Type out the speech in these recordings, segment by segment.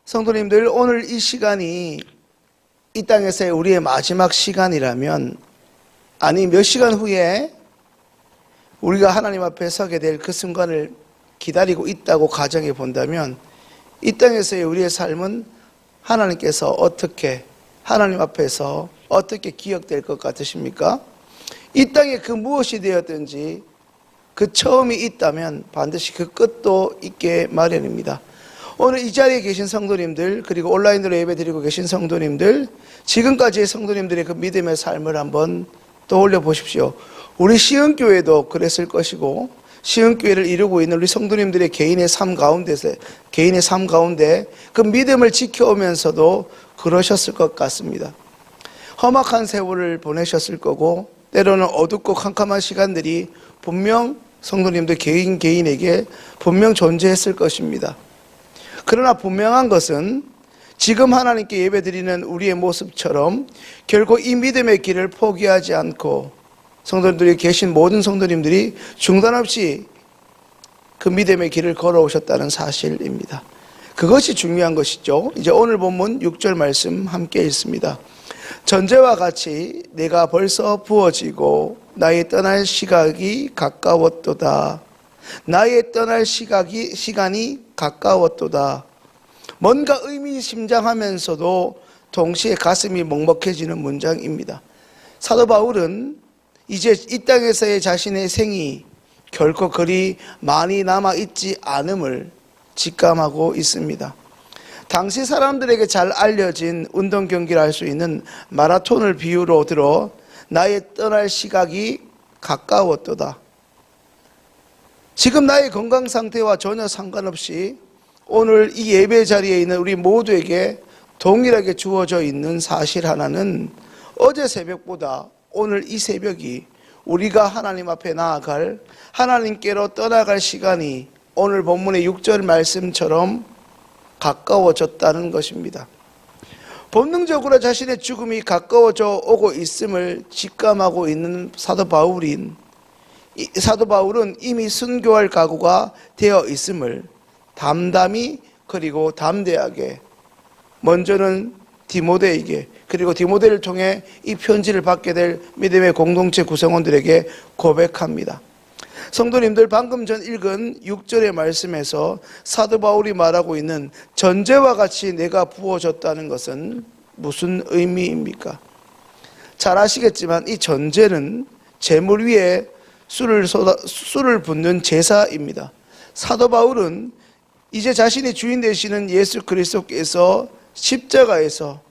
성도님들, 오늘 이 시간이 이 땅에서의 우리의 마지막 시간이라면, 아니 몇 시간 후에 우리가 하나님 앞에 서게 될 그 순간을 기다리고 있다고 가정해 본다면, 이 땅에서의 우리의 삶은 하나님께서 어떻게, 하나님 앞에서 어떻게 기억될 것 같으십니까? 이 땅에 그 무엇이 되었든지 그 처음이 있다면 반드시 그 끝도 있게 마련입니다. 오늘 이 자리에 계신 성도님들, 그리고 온라인으로 예배드리고 계신 성도님들, 지금까지의 성도님들의 그 믿음의 삶을 한번 떠올려 보십시오. 우리 시흥교회도 그랬을 것이고, 시흥교회를 이루고 있는 우리 성도님들의 개인의 삶 가운데 그 믿음을 지켜오면서도 그러셨을 것 같습니다. 험악한 세월을 보내셨을 거고, 때로는 어둡고 캄캄한 시간들이 분명 성도님들 개인에게 분명 존재했을 것입니다. 그러나 분명한 것은 지금 하나님께 예배드리는 우리의 모습처럼 결코 이 믿음의 길을 포기하지 않고, 성도님들이 계신 모든 성도님들이 중단 없이 그 믿음의 길을 걸어오셨다는 사실입니다. 그것이 중요한 것이죠. 이제 오늘 본문 6절 말씀 함께 읽습니다. 전제와 같이 내가 벌써 부어지고 나의 떠날 시각이 가까웠도다. 나의 떠날 시간이 가까웠도다. 뭔가 의미심장하면서도 동시에 가슴이 먹먹해지는 문장입니다. 사도 바울은 이제 이 땅에서의 자신의 생이 결코 그리 많이 남아있지 않음을 직감하고 있습니다. 당시 사람들에게 잘 알려진 운동 경기를 할 수 있는 마라톤을 비유로 들어 나의 떠날 시각이 가까웠도다. 지금 나의 건강 상태와 전혀 상관없이 오늘 이 예배 자리에 있는 우리 모두에게 동일하게 주어져 있는 사실 하나는, 어제 새벽보다 오늘 이 새벽이 우리가 하나님 앞에 나아갈, 하나님께로 떠나갈 시간이 오늘 본문의 6절 말씀처럼 가까워졌다는 것입니다. 본능적으로 자신의 죽음이 가까워져 오고 있음을 직감하고 있는 사도 바울은 이미 순교할 각오가 되어 있음을 담담히, 그리고 담대하게, 먼저는 디모데에게, 그리고 디모데를 통해 이 편지를 받게 될 믿음의 공동체 구성원들에게 고백합니다. 성도님들, 방금 전 읽은 6절의 말씀에서 사도 바울이 말하고 있는 전제와 같이 내가 부어졌다는 것은 무슨 의미입니까? 잘 아시겠지만 이 전제는 재물 위에 술을 붓는 제사입니다. 사도 바울은 이제 자신이 주인 되시는 예수 그리스도께서 십자가에서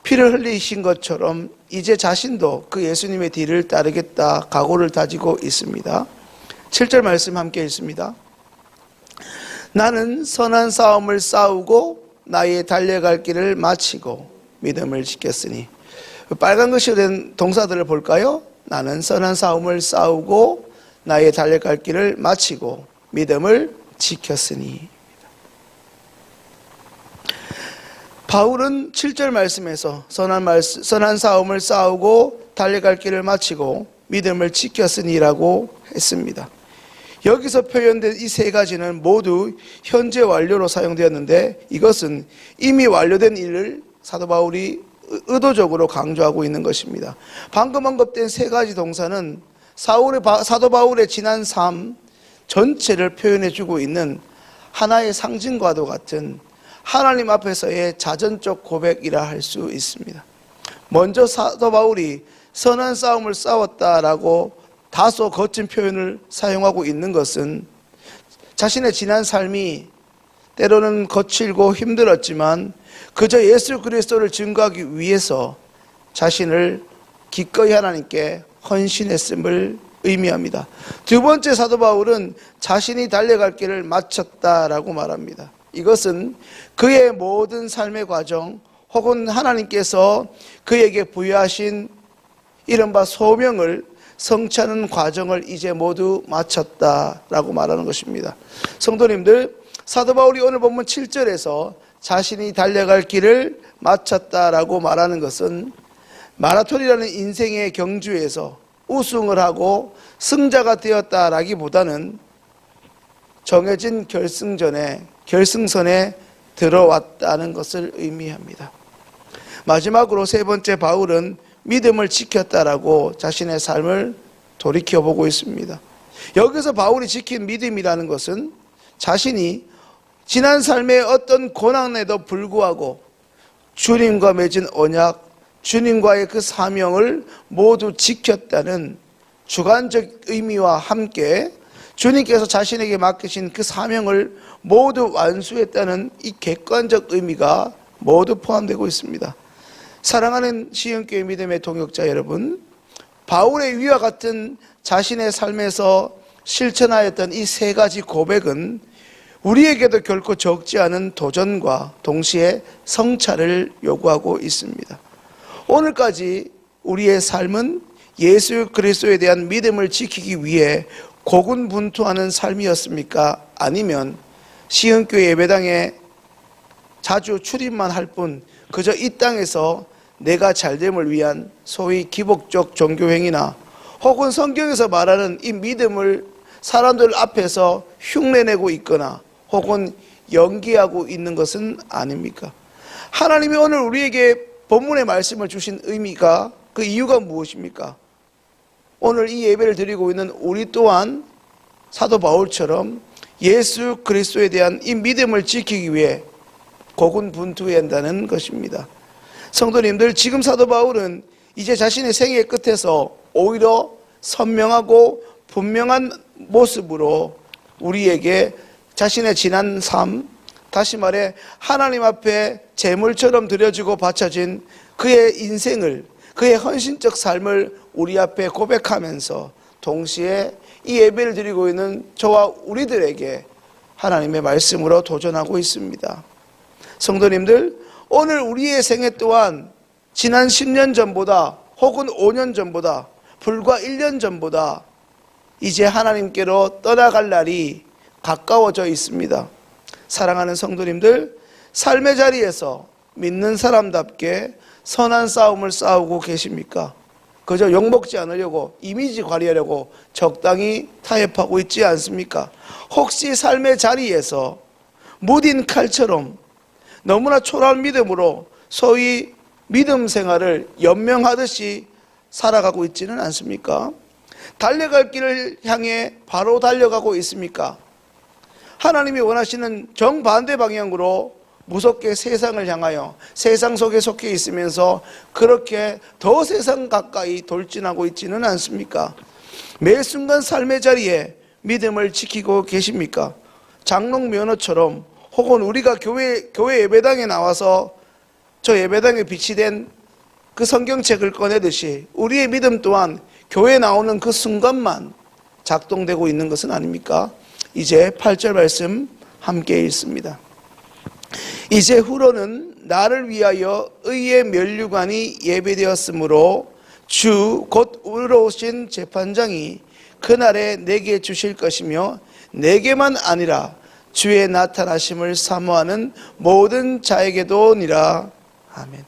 피를 흘리신 것처럼 이제 자신도 그 예수님의 뒤를 따르겠다 각오를 다지고 있습니다. 7절 말씀 함께 읽습니다. 나는 선한 싸움을 싸우고 나의 달려갈 길을 마치고 믿음을 지켰으니. 빨간 글씨로 된 동사들을 볼까요? 나는 선한 싸움을 싸우고 나의 달려갈 길을 마치고 믿음을 지켰으니. 바울은 7절 말씀에서 선한 싸움을 싸우고 달려갈 길을 마치고 믿음을 지켰으니라고 했습니다. 여기서 표현된 이 세 가지는 모두 현재 완료로 사용되었는데, 이것은 이미 완료된 일을 사도 바울이 의도적으로 강조하고 있는 것입니다. 방금 언급된 세 가지 동사는 사도 바울의 지난 삶 전체를 표현해주고 있는 하나의 상징과도 같은 하나님 앞에서의 자전적 고백이라 할 수 있습니다. 먼저 사도 바울이 선한 싸움을 싸웠다라고 다소 거친 표현을 사용하고 있는 것은 자신의 지난 삶이 때로는 거칠고 힘들었지만 그저 예수 그리스도를 증거하기 위해서 자신을 기꺼이 하나님께 헌신했음을 의미합니다. 두 번째, 사도 바울은 자신이 달려갈 길을 마쳤다라고 말합니다. 이것은 그의 모든 삶의 과정, 혹은 하나님께서 그에게 부여하신 이른바 소명을 성취하는 과정을 이제 모두 마쳤다라고 말하는 것입니다. 성도님들, 사도 바울이 오늘 본문 7절에서 자신이 달려갈 길을 마쳤다라고 말하는 것은 마라톤이라는 인생의 경주에서 우승을 하고 승자가 되었다라기보다는 정해진 결승선에 들어왔다는 것을 의미합니다. 마지막으로 세 번째, 바울은 믿음을 지켰다라고 자신의 삶을 돌이켜보고 있습니다. 여기서 바울이 지킨 믿음이라는 것은 자신이 지난 삶의 어떤 고난에도 불구하고 주님과 맺은 언약, 주님과의 그 사명을 모두 지켰다는 주관적 의미와 함께 주님께서 자신에게 맡기신 그 사명을 모두 완수했다는 이 객관적 의미가 모두 포함되고 있습니다. 사랑하는 시흥교회 믿음의 동역자 여러분, 바울의 위와 같은 자신의 삶에서 실천하였던 이 세 가지 고백은 우리에게도 결코 적지 않은 도전과 동시에 성찰을 요구하고 있습니다. 오늘까지 우리의 삶은 예수 그리스도에 대한 믿음을 지키기 위해 고군분투하는 삶이었습니까? 아니면 시흥교회 예배당에 자주 출입만 할 뿐 그저 이 땅에서 내가 잘됨을 위한 소위 기복적 종교행위나 혹은 성경에서 말하는 이 믿음을 사람들 앞에서 흉내내고 있거나 혹은 연기하고 있는 것은 아닙니까? 하나님이 오늘 우리에게 본문의 말씀을 주신 의미가, 그 이유가 무엇입니까? 오늘 이 예배를 드리고 있는 우리 또한 사도 바울처럼 예수 그리스도에 대한 이 믿음을 지키기 위해 고군분투해야 한다는 것입니다. 성도님들, 지금 사도 바울은 이제 자신의 생애 끝에서 오히려 선명하고 분명한 모습으로 우리에게 자신의 지난 삶, 다시 말해 하나님 앞에 제물처럼 드려지고 바쳐진 그의 인생을, 그의 헌신적 삶을 우리 앞에 고백하면서 동시에 이 예배를 드리고 있는 저와 우리들에게 하나님의 말씀으로 도전하고 있습니다. 성도님들, 오늘 우리의 생애 또한 지난 10년 전보다 혹은 5년 전보다 불과 1년 전보다 이제 하나님께로 떠나갈 날이 가까워져 있습니다. 사랑하는 성도님들, 삶의 자리에서 믿는 사람답게 선한 싸움을 싸우고 계십니까? 그저 욕먹지 않으려고, 이미지 관리하려고 적당히 타협하고 있지 않습니까? 혹시 삶의 자리에서 무딘 칼처럼 너무나 초라한 믿음으로 소위 믿음 생활을 연명하듯이 살아가고 있지는 않습니까? 달려갈 길을 향해 바로 달려가고 있습니까? 하나님이 원하시는 정반대 방향으로 무섭게 세상을 향하여 세상 속에 속해 있으면서 그렇게 더 세상 가까이 돌진하고 있지는 않습니까? 매 순간 삶의 자리에 믿음을 지키고 계십니까? 장롱 면허처럼 혹은 우리가 교회 예배당에 나와서 저 예배당에 비치된 그 성경책을 꺼내듯이 우리의 믿음 또한 교회에 나오는 그 순간만 작동되고 있는 것은 아닙니까? 이제 8절 말씀 함께 읽습니다. 이제 후로는 나를 위하여 의의 면류관이 예비되었으므로 주 곧 의로우신 재판장이 그날에 내게 주실 것이며 내게만 아니라 주의 나타나심을 사모하는 모든 자에게도니라. 아멘.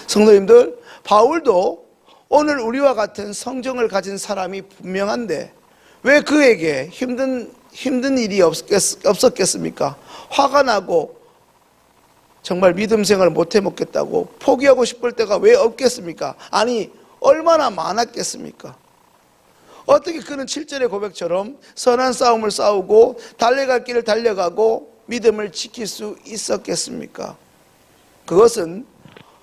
성도님들, 바울도 오늘 우리와 같은 성정을 가진 사람이 분명한데 왜 그에게 힘든 일이 없었겠습니까? 화가 나고 정말 믿음 생활을 못해 먹겠다고 포기하고 싶을 때가 왜 없겠습니까? 아니, 얼마나 많았겠습니까? 어떻게 그는 7절의 고백처럼 선한 싸움을 싸우고 달려갈 길을 달려가고 믿음을 지킬 수 있었겠습니까? 그것은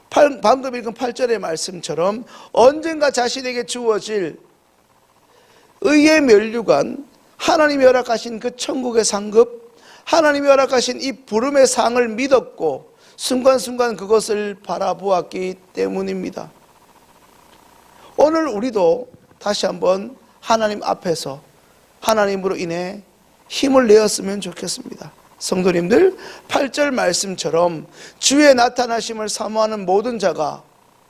방금 읽은 8절의 말씀처럼 언젠가 자신에게 주어질 의의 면류관, 하나님이 허락하신 그 천국의 상급, 하나님이 허락하신 이 부름의 상을 믿었고 순간순간 그것을 바라보았기 때문입니다. 오늘 우리도 다시 한번 하나님 앞에서 하나님으로 인해 힘을 내었으면 좋겠습니다. 성도님들, 8절 말씀처럼 주의 나타나심을 사모하는 모든 자가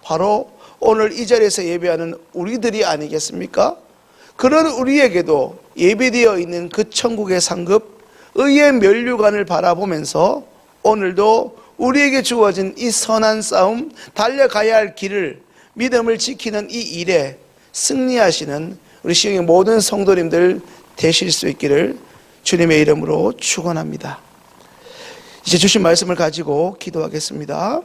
바로 오늘 이 자리에서 예배하는 우리들이 아니겠습니까? 그런 우리에게도 예비되어 있는 그 천국의 상급, 의의 면류관을 바라보면서 오늘도 우리에게 주어진 이 선한 싸움, 달려가야 할 길을, 믿음을 지키는 이 일에 승리하시는 우리 시흥의 모든 성도님들 되실 수 있기를 주님의 이름으로 축원합니다. 이제 주신 말씀을 가지고 기도하겠습니다.